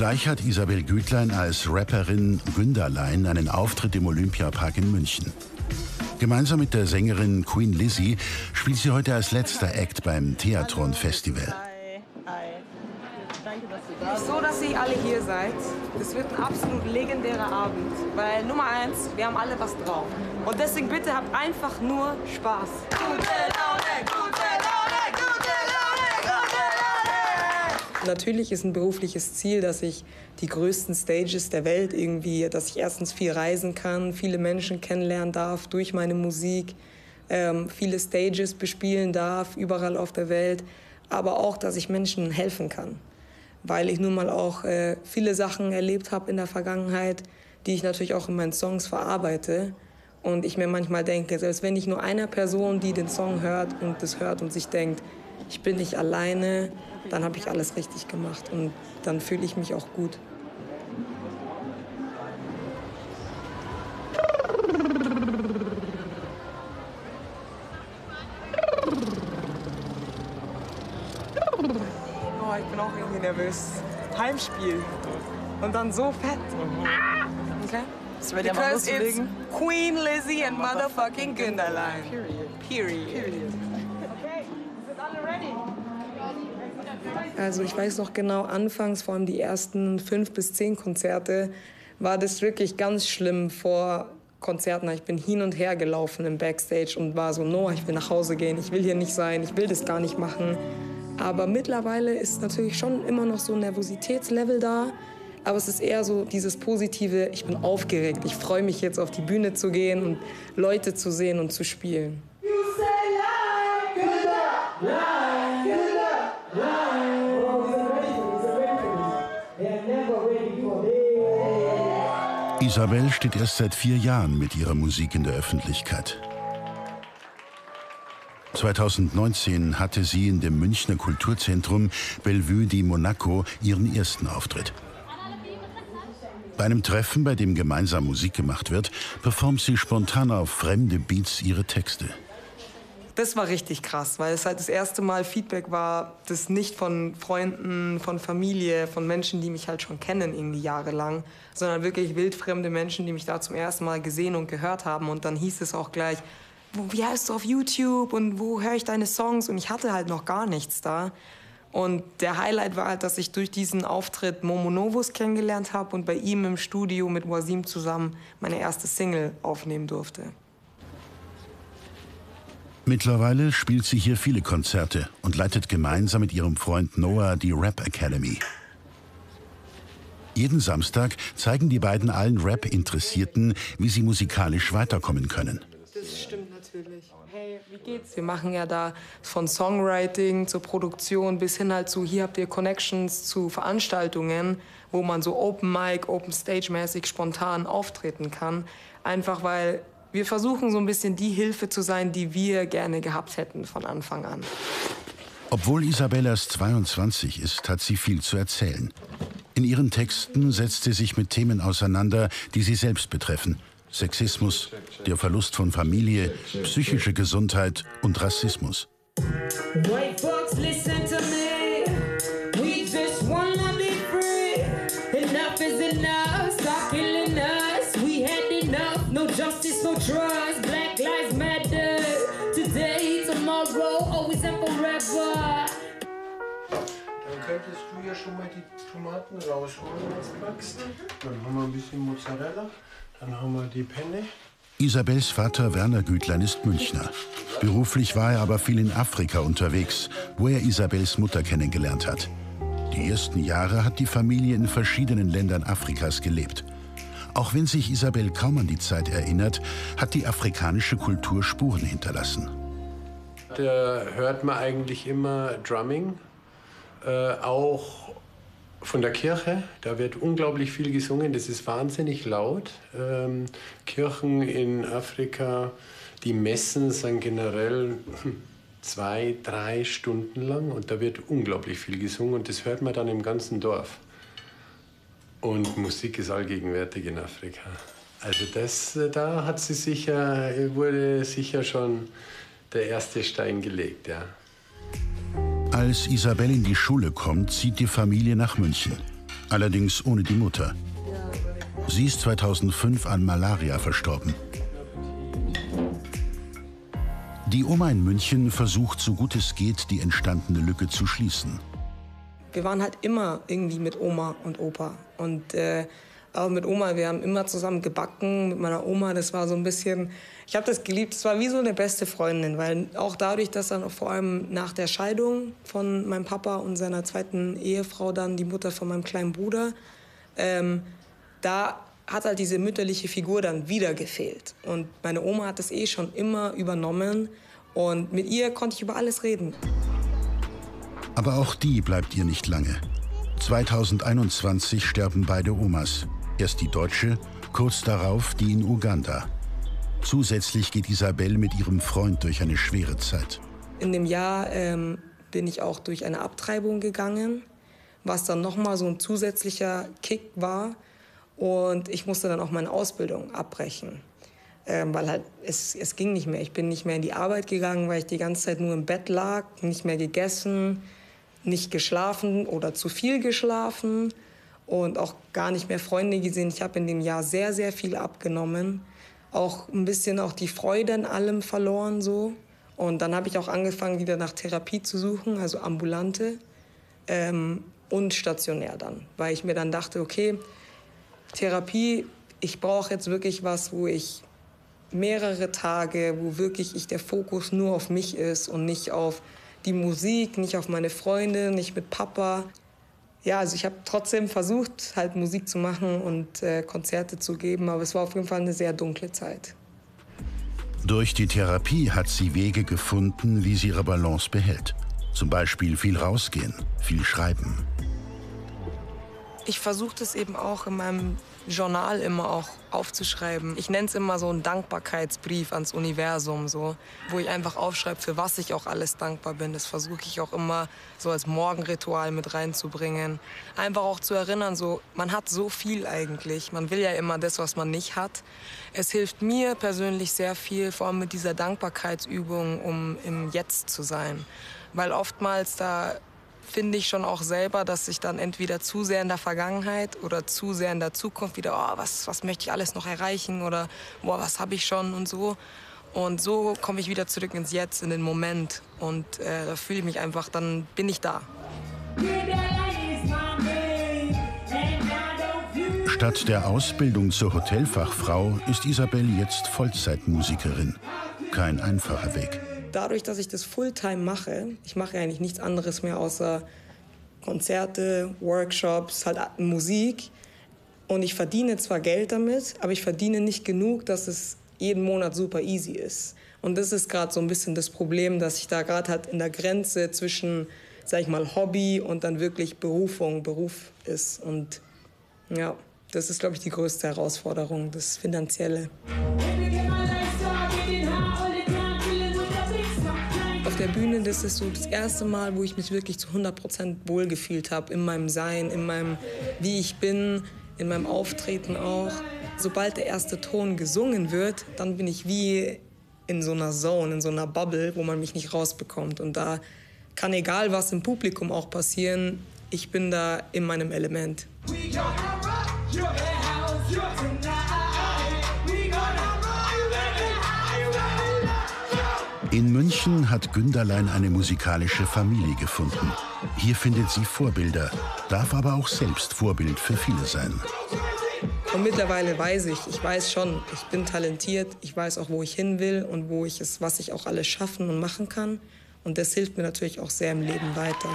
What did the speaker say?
Gleich hat Isabel Gütlein als Rapperin Günderlein einen Auftritt im Olympiapark in München. Gemeinsam mit der Sängerin Queen Lizzy spielt sie heute als letzter Act beim Theatron Festival. So, dass ihr alle hier seid. Es wird ein absolut legendärer Abend. Weil Nummer 1, wir haben alle was drauf. Und deswegen bitte habt einfach nur Spaß. Gute Laune, gute Laune, gute Laune, gute Laune! Natürlich ist ein berufliches Ziel, dass ich die größten Stages der Welt irgendwie, dass ich erstens viel reisen kann, viele Menschen kennenlernen darf durch meine Musik, viele Stages bespielen darf, überall auf der Welt. Aber auch, dass ich Menschen helfen kann. Weil ich nun mal auch viele Sachen erlebt habe in der Vergangenheit, die ich natürlich auch in meinen Songs verarbeite. Und ich mir manchmal denke, selbst wenn ich nur einer Person, die den Song hört und sich denkt, ich bin nicht alleine, dann habe ich alles richtig gemacht und dann fühle ich mich auch gut. Oh, ich bin auch irgendwie nervös. Heimspiel. Und dann so fett. Okay? Because it's Queen Lizzy and motherfucking Günderlein. Period. Okay, sind alle ready? Also ich weiß noch genau, anfangs, vor allem die ersten 5 bis 10 Konzerte, war das wirklich ganz schlimm vor Konzerten. Ich bin hin und her gelaufen im Backstage und war so, no, ich will nach Hause gehen, ich will hier nicht sein, ich will das gar nicht machen. Aber mittlerweile ist natürlich schon immer noch so ein Nervositätslevel da. Aber es ist eher so dieses Positive, ich bin aufgeregt, ich freue mich jetzt auf die Bühne zu gehen und Leute zu sehen und zu spielen. Isabel steht erst seit 4 Jahren mit ihrer Musik in der Öffentlichkeit. 2019 hatte sie in dem Münchner Kulturzentrum Bellevue di Monaco ihren ersten Auftritt. Bei einem Treffen, bei dem gemeinsam Musik gemacht wird, performt sie spontan auf fremde Beats ihre Texte. Das war richtig krass, weil es halt das erste Mal Feedback war, das nicht von Freunden, von Familie, von Menschen, die mich halt schon kennen irgendwie jahrelang, sondern wirklich wildfremde Menschen, die mich da zum ersten Mal gesehen und gehört haben. Und dann hieß es auch gleich, wie heißt du auf YouTube und wo höre ich deine Songs? Und ich hatte halt noch gar nichts da. Und der Highlight war halt, dass ich durch diesen Auftritt Momo Novus kennengelernt habe und bei ihm im Studio mit Wasim zusammen meine erste Single aufnehmen durfte. Mittlerweile spielt sie hier viele Konzerte und leitet gemeinsam mit ihrem Freund Noah die Rap Academy. Jeden Samstag zeigen die beiden allen Rap-Interessierten, wie sie musikalisch weiterkommen können. Das stimmt natürlich. Hey, wie geht's? Wir machen ja da von Songwriting zur Produktion bis hin halt zu, hier habt ihr Connections zu Veranstaltungen, wo man so Open Mic, Open Stage mäßig spontan auftreten kann. Einfach weil wir versuchen so ein bisschen die Hilfe zu sein, die wir gerne gehabt hätten von Anfang an. Obwohl Isabel erst 22 ist, hat sie viel zu erzählen. In ihren Texten setzt sie sich mit Themen auseinander, die sie selbst betreffen. Sexismus, der Verlust von Familie, psychische Gesundheit und Rassismus. Dann könntest du ja schon mal die Tomaten rausholen, was backst. Dann haben wir ein bisschen Mozzarella. Dann haben wir die Penne. Isabels Vater Werner Gütlein ist Münchner. Beruflich war er aber viel in Afrika unterwegs, wo er Isabels Mutter kennengelernt hat. Die ersten Jahre hat die Familie in verschiedenen Ländern Afrikas gelebt. Auch wenn sich Isabel kaum an die Zeit erinnert, hat die afrikanische Kultur Spuren hinterlassen. Da hört man eigentlich immer Drumming, auch von der Kirche, da wird unglaublich viel gesungen, das ist wahnsinnig laut. Kirchen in Afrika, die Messen sind generell 2, 3 Stunden lang und da wird unglaublich viel gesungen und das hört man dann im ganzen Dorf. Und Musik ist allgegenwärtig in Afrika. Also da wurde sicher schon der erste Stein gelegt, ja. Als Isabel in die Schule kommt, zieht die Familie nach München. allerdings ohne die Mutter. Sie ist 2005 an Malaria verstorben. Die Oma in München versucht, so gut es geht, die entstandene Lücke zu schließen. Wir waren halt immer irgendwie mit Oma und Opa. Und auch mit Oma, wir haben immer zusammen gebacken mit meiner Oma. Das war so ein bisschen, ich habe das geliebt, es war wie so eine beste Freundin. Weil auch dadurch, dass dann vor allem nach der Scheidung von meinem Papa und seiner zweiten Ehefrau dann die Mutter von meinem kleinen Bruder, da hat halt diese mütterliche Figur dann wieder gefehlt. Und meine Oma hat das schon immer übernommen. Und mit ihr konnte ich über alles reden. Aber auch die bleibt ihr nicht lange. 2021 sterben beide Omas. Erst die deutsche, kurz darauf die in Uganda. Zusätzlich geht Isabel mit ihrem Freund durch eine schwere Zeit. In dem Jahr bin ich auch durch eine Abtreibung gegangen, was dann nochmal so ein zusätzlicher Kick war. Und ich musste dann auch meine Ausbildung abbrechen, weil halt es ging nicht mehr. Ich bin nicht mehr in die Arbeit gegangen, weil ich die ganze Zeit nur im Bett lag, nicht mehr gegessen, nicht geschlafen oder zu viel geschlafen und auch gar nicht mehr Freunde gesehen. Ich habe in dem Jahr sehr, sehr viel abgenommen, auch ein bisschen auch die Freude an allem verloren so. Und dann habe ich auch angefangen, wieder nach Therapie zu suchen, also ambulante und stationär dann, weil ich mir dann dachte, okay, Therapie, ich brauche jetzt wirklich was, wo ich mehrere Tage, wo wirklich der Fokus nur auf mich ist und nicht auf die Musik, nicht auf meine Freunde, nicht mit Papa. Ja, also ich habe trotzdem versucht, halt Musik zu machen und Konzerte zu geben, aber es war auf jeden Fall eine sehr dunkle Zeit. Durch die Therapie hat sie Wege gefunden, wie sie ihre Balance behält. Zum Beispiel viel rausgehen, viel schreiben. Ich versuche das eben auch in meinem Journal immer auch aufzuschreiben. Ich nenne es immer so einen Dankbarkeitsbrief ans Universum, so, wo ich einfach aufschreibe, für was ich auch alles dankbar bin. Das versuche ich auch immer so als Morgenritual mit reinzubringen. Einfach auch zu erinnern, so, man hat so viel eigentlich. Man will ja immer das, was man nicht hat. Es hilft mir persönlich sehr viel, vor allem mit dieser Dankbarkeitsübung, um im Jetzt zu sein. Weil oftmals da finde ich schon auch selber, dass ich dann entweder zu sehr in der Vergangenheit oder zu sehr in der Zukunft wieder, oh, was möchte ich alles noch erreichen oder boah, was habe ich schon und so. Und so komme ich wieder zurück ins Jetzt, in den Moment. Und da fühle ich mich einfach, dann bin ich da. Statt der Ausbildung zur Hotelfachfrau ist Isabel jetzt Vollzeitmusikerin. Kein einfacher Weg. Dadurch, dass ich das Fulltime mache, ich mache eigentlich nichts anderes mehr außer Konzerte, Workshops, halt Musik. Und ich verdiene zwar Geld damit, aber ich verdiene nicht genug, dass es jeden Monat super easy ist. Und das ist gerade so ein bisschen das Problem, dass ich da gerade halt in der Grenze zwischen, sag ich mal, Hobby und dann wirklich Beruf ist. Und ja, das ist, glaube ich, die größte Herausforderung, das Finanzielle. Auf der Bühne, das ist so das erste Mal, wo ich mich wirklich zu 100% wohlgefühlt habe, in meinem Sein, in meinem, wie ich bin, in meinem Auftreten auch. Sobald der erste Ton gesungen wird, dann bin ich wie in so einer Zone, in so einer Bubble, wo man mich nicht rausbekommt. Und da kann egal was im Publikum auch passieren, ich bin da in meinem Element. In München hat Günderlein eine musikalische Familie gefunden. Hier findet sie Vorbilder, darf aber auch selbst Vorbild für viele sein. Und mittlerweile weiß ich weiß schon, ich bin talentiert, ich weiß auch, wo ich hin will und was ich auch alles schaffen und machen kann. Und das hilft mir natürlich auch sehr im Leben weiter.